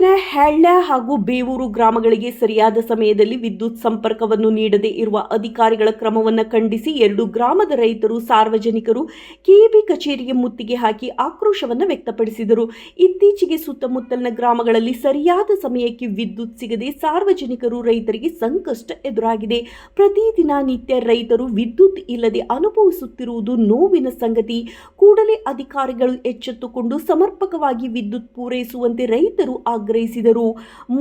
ತಾಲೂಕಿನ ಹೆಳ್ಳ ಹಾಗೂ ಬೇವೂರು ಗ್ರಾಮಗಳಿಗೆ ಸರಿಯಾದ ಸಮಯದಲ್ಲಿ ವಿದ್ಯುತ್ ಸಂಪರ್ಕವನ್ನು ನೀಡದೇ ಇರುವ ಅಧಿಕಾರಿಗಳ ಕ್ರಮವನ್ನು ಖಂಡಿಸಿ 2 ಗ್ರಾಮದ ರೈತರು ಸಾರ್ವಜನಿಕರು ಕೆಇಬಿ ಕಚೇರಿಗೆ ಮುತ್ತಿಗೆ ಹಾಕಿ ಆಕ್ರೋಶವನ್ನು ವ್ಯಕ್ತಪಡಿಸಿದರು. ಇತ್ತೀಚೆಗೆ ಸುತ್ತಮುತ್ತಲಿನ ಗ್ರಾಮಗಳಲ್ಲಿ ಸರಿಯಾದ ಸಮಯಕ್ಕೆ ವಿದ್ಯುತ್ ಸಿಗದೆ ಸಾರ್ವಜನಿಕರು ರೈತರಿಗೆ ಸಂಕಷ್ಟ ಎದುರಾಗಿದೆ. ಪ್ರತಿದಿನ ನಿತ್ಯ ರೈತರು ವಿದ್ಯುತ್ ಇಲ್ಲದೆ ಅನುಭವಿಸುತ್ತಿರುವುದು ನೋವಿನ ಸಂಗತಿ. ಕೂಡಲೇ ಅಧಿಕಾರಿಗಳು ಎಚ್ಚೆತ್ತುಕೊಂಡು ಸಮರ್ಪಕವಾಗಿ ವಿದ್ಯುತ್ ಪೂರೈಸುವಂತೆ ರೈತರು ಆಗ್ರಹಿಸಿದರು.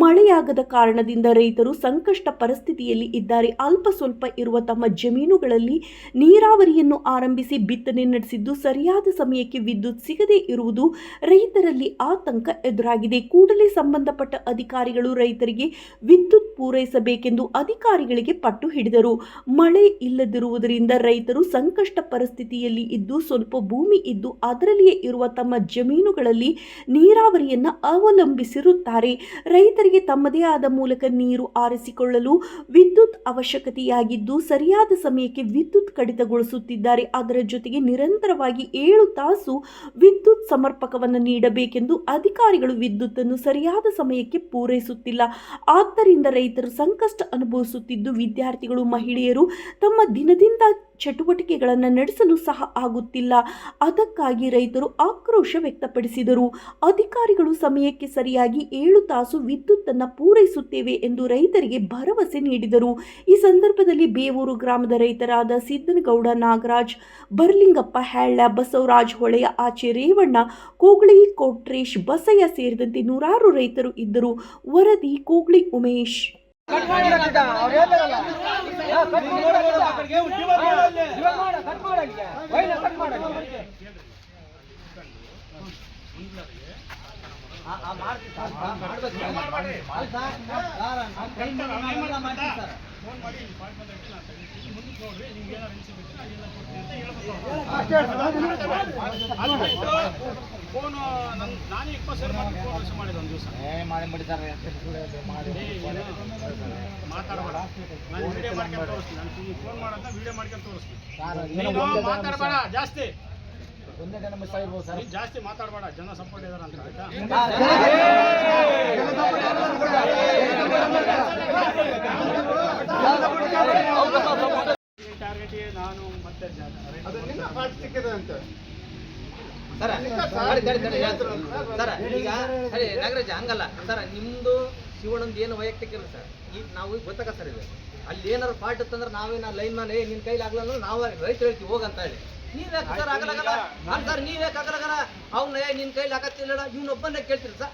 ಮಳೆಯಾಗದ ಕಾರಣದಿಂದ ರೈತರು ಸಂಕಷ್ಟ ಪರಿಸ್ಥಿತಿಯಲ್ಲಿ ಇದ್ದಾರೆ. ಅಲ್ಪ ಸ್ವಲ್ಪ ಇರುವ ತಮ್ಮ ಜಮೀನುಗಳಲ್ಲಿ ನೀರಾವರಿಯನ್ನು ಆರಂಭಿಸಿ ಬಿತ್ತನೆ ನಡೆಸಿದ್ದು ಸರಿಯಾದ ಸಮಯಕ್ಕೆ ವಿದ್ಯುತ್ ಸಿಗದೇ ಇರುವುದು ರೈತರಲ್ಲಿ ಆತಂಕ ಎದುರಾಗಿದೆ. ಕೂಡಲೇ ಸಂಬಂಧಪಟ್ಟ ಅಧಿಕಾರಿಗಳು ರೈತರಿಗೆ ವಿದ್ಯುತ್ ಪೂರೈಸಬೇಕೆಂದು ಅಧಿಕಾರಿಗಳಿಗೆ ಪಟ್ಟು ಹಿಡಿದರು. ಮಳೆ ಇಲ್ಲದಿರುವುದರಿಂದ ರೈತರು ಸಂಕಷ್ಟ ಪರಿಸ್ಥಿತಿಯಲ್ಲಿ ಇದ್ದು ಸ್ವಲ್ಪ ಭೂಮಿ ಇದ್ದು ಅದರಲ್ಲಿಯೇ ಇರುವ ತಮ್ಮ ಜಮೀನುಗಳಲ್ಲಿ ನೀರಾವರಿಯನ್ನು ಅವಲಂಬಿಸಿರುತ್ತಾರೆ. ರೈತರಿಗೆ ತಮ್ಮದೇ ಆದ ಮೂಲಕ ನೀರು ಆರಿಸಿಕೊಳ್ಳಲು ವಿದ್ಯುತ್ ಅವಶ್ಯಕತೆಯಾಗಿದ್ದು ಸರಿಯಾದ ಸಮಯಕ್ಕೆ ವಿದ್ಯುತ್ ಕಡಿತಗೊಳಿಸುತ್ತಿದ್ದಾರೆ. ಅದರ ಜೊತೆಗೆ ನಿರಂತರವಾಗಿ 7 ತಾಸು ವಿದ್ಯುತ್ ಸಮರ್ಪಕವನ್ನು ನೀಡಬೇಕೆಂದು ಅಧಿಕಾರಿಗಳು ವಿದ್ಯುತ್ತನ್ನು ಸರಿಯಾದ ಸಮಯಕ್ಕೆ ಪೂರೈಸುತ್ತಿಲ್ಲ. ಆದ್ದರಿಂದ ರೈತರು ಸಂಕಷ್ಟ ಅನುಭವಿಸುತ್ತಿದ್ದು ವಿದ್ಯಾರ್ಥಿಗಳು ಮಹಿಳೆಯರು ತಮ್ಮ ದಿನದಿಂದ ಚಟುವಟಿಕೆಗಳನ್ನು ನಡೆಸಲು ಸಹ ಆಗುತ್ತಿಲ್ಲ. ಅದಕ್ಕಾಗಿ ರೈತರು ಆಕ್ರೋಶ ವ್ಯಕ್ತಪಡಿಸಿದರು. ಅಧಿಕಾರಿಗಳು ಸಮಯಕ್ಕೆ ಸರಿಯಾಗಿ 7 ತಾಸು ವಿದ್ಯುತ್ತನ್ನು ಪೂರೈಸುತ್ತೇವೆ ಎಂದು ರೈತರಿಗೆ ಭರವಸೆ ನೀಡಿದರು. ಈ ಸಂದರ್ಭದಲ್ಲಿ ಬೇವೂರು ಗ್ರಾಮದ ರೈತರಾದ ಸಿದ್ದನಗೌಡ, ನಾಗರಾಜ್, ಬರ್ಲಿಂಗಪ್ಪ, ಹೆಳ್ಳ, ಬಸವರಾಜ್, ಹೊಳೆಯ ಆಚೆ, ರೇವಣ್ಣ, ಕೋಗ್ಳಿ, ಕೋಟ್ರೇಶ್, ಬಸಯ್ಯ ಸೇರಿದಂತೆ ನೂರಾರು ರೈತರು ಇದ್ದರು. ವರದಿ ಕೋಗ್ಳಿ ಉಮೇಶ್. ಫೋನು ನಾನೇ 20 ಸಾವಿರ ಫೋನ್ ಮಾಡಿದ ಒಂದು ದಿವಸ ಮಾತಾಡಬೇಡ. ನಾನು ವಿಡಿಯೋ ಮಾಡ್ಕೊಂಡು ತೋರಿಸ್ತೀನಿ. ನಾನು ಫೋನ್ ಮಾಡೋದನ್ನ ವಿಡಿಯೋ ಮಾಡ್ಕೊಂಡು ತೋರಿಸ್ತೀನಿ. ನೀನು ಮಾತಾಡಬೇಡ ಜಾಸ್ತಿ, ಜಾಸ್ತಿ ಮಾತಾಡಬೇಡ. ಜನ ಸಪೋರ್ಟ್ ಇದಾರ ಅಂತ ಆಯ್ತಾ? ಟಾರ್ಗೆಟ್ ನಾನು ಮತ್ತೆ ಸರ್ ಈಗ ನಾಗರಾಜ ಹಂಗಲ್ಲ ಸರ್, ನಿಮ್ದು ಶಿವಣ್ಣಂದು ಏನು ವೈಯಕ್ತಿಕ ಇರುತ್ತೆ ಸರ್. ಈಗ ನಾವು ಗೊತ್ತಾಗ ಸರ್ ಇದೆ ಅಲ್ಲಿ ಏನಾರು ಪಾರ್ಟ್ ಇತ್ತಂದ್ರೆ ನಾವೇನ ಲೈನ್ ಮ್ಯಾನ್ ನಿನ್ನ ಕೈಲಿ ಆಗ್ಲಂದ್ರೆ ನಾವು ರೈತರು ಹೇಳ್ತೀವಿ ಹೋಗಂತ ಹೇಳಿ. ನೀವ್ಯಾಕೆ ಸರ್ ಆಗಲಾಗಲ್ಲ ಸರ್, ನೀವ್ಯಾಕೆ ಆಗಲಾಗಲ್ಲ? ಅವ್ನ ನಿನ್ನ ಕೈಲಿ ಆಗತ್ತಿಲ್ಲ, ಇವ್ನೊಬ್ಬನ್ನೇ ಕೇಳ್ತೀರಿ ಸರ್.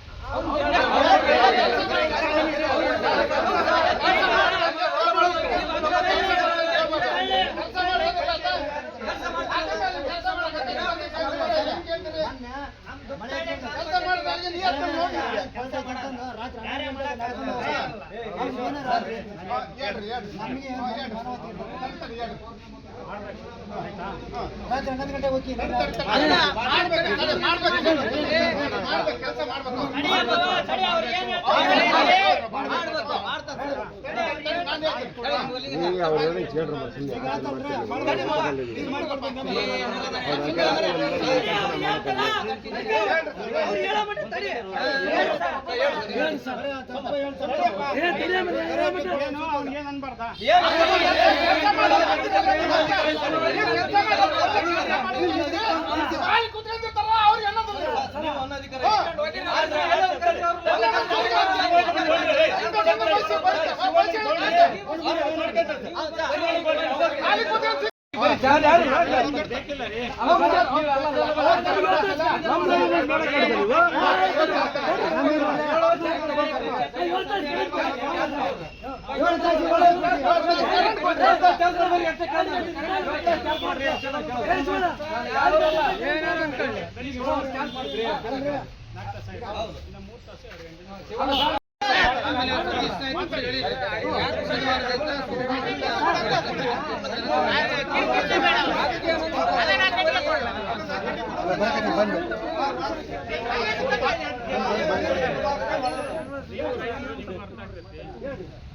ನೀವು ರೈತರು ನಿಮ್ಗೆ ಅರ್ಥ ಆಗ್ತೈತಿ.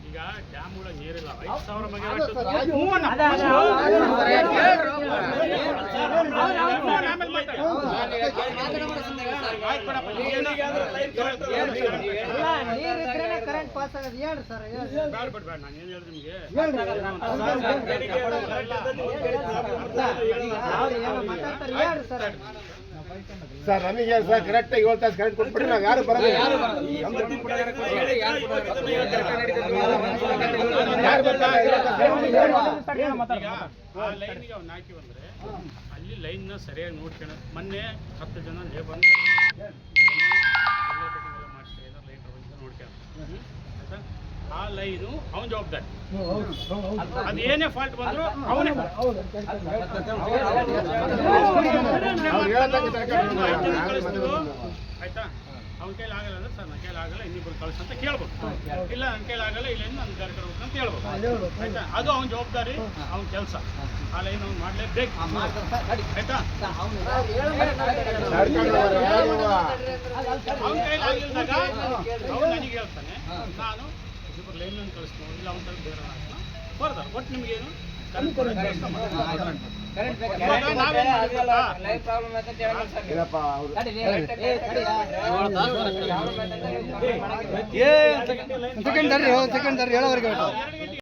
ಈಗ ಡ್ಯಾಮ್ ಒಳಗೆ ನೀರಿಲ್ಲ, 5,000 ಮೆಗಾವ್ಯಾಟ್ ಕರೆಂಟ್ ಪಾಸ್ ಆಗೋದು ಹೇಳ್ರಿ ಸರ್. ಬೇಡ ನಾನು ಏನು ಹೇಳಿದೆ ನಿಮಗೆ ಹೇಳ್ರಿ ಸರ್. ಸರ್ ನಮಗೆ ಸರ್ ಕರೆಕ್ಟ್ 7 ತಾಸು ಕರೆಂಟ್ ಕೊಟ್ಬಿಟ್ರೆ ನಾವು ಯಾರು ಬರಲ್ಲ. ಯಾರು ಬರ್ತಾರೆ? ಈಗ ಆ ಲೈನ್ಗೆ ಅವ್ನು ಹಾಕಿ ಬಂದ್ರೆ ಅಲ್ಲಿ ಲೈನ್ನ ಸರಿಯಾಗಿ ನೋಡ್ಕೊಂಡು ಮೊನ್ನೆ 10 ಜನ ಲೇಬರ್ ಮಾಡಿಸಿ ಏನೋ ಲೈನ್ ನೋಡ್ಕೊಂಡು ಆಯ್ತಾ, ಆ ಲೈನು ಅವನ ಜವಾಬ್ದಾರಿ. ಅದು ಏನೇ ಫಾಲ್ಟ್ ಬಂದ್ರು ಅವನೇ ಆಯ್ತಾ. ಅವ್ನ ಕೈಲಿ ಆಗಲ್ಲ ಅಂದ್ರೆ ಸರ್ ನನ್ನ ಕೈಲಿ ಆಗಲ್ಲ, ಇನ್ನಿಬ್ಬರು ಕಳ್ಸ ಅಂತ ಕೇಳ್ಬೇಕು. ಇಲ್ಲ ನನ್ನ ಕೈಲಿ ಆಗಲ್ಲ, ಇಲ್ಲ ನನ್ನ ಗಾಡಿ ಕಡ್ಬೇಕು ಅಂತ ಹೇಳ್ಬೇಕು. ಆಯ್ತಾ, ಅದು ಅವನ ಜವಾಬ್ದಾರಿ, ಅವನ ಕೆಲಸ. ಆ ಲೈನ್ ಅವ್ನು ಮಾಡ್ಲೇಬೇಕು ಆಯ್ತಾ. ಅವನ ಕೈಲಿ ಆಗಿಲ್ದಾಗ ಅವ್ನು ನನಗೆ ಹೇಳ್ತಾನೆ, ನಾನು ಇಬ್ಬರು ಲೈನ್ ಕಳಿಸ್ತೀನಿ, ಇಲ್ಲ ಅವನ ಬೇರೆ ಬರ್ತಾರೆ. ಒಟ್ಟು ನಿಮ್ಗೇನು ಸೆಕೆಂಡ್ ಹೇಳೋರಿಗೆ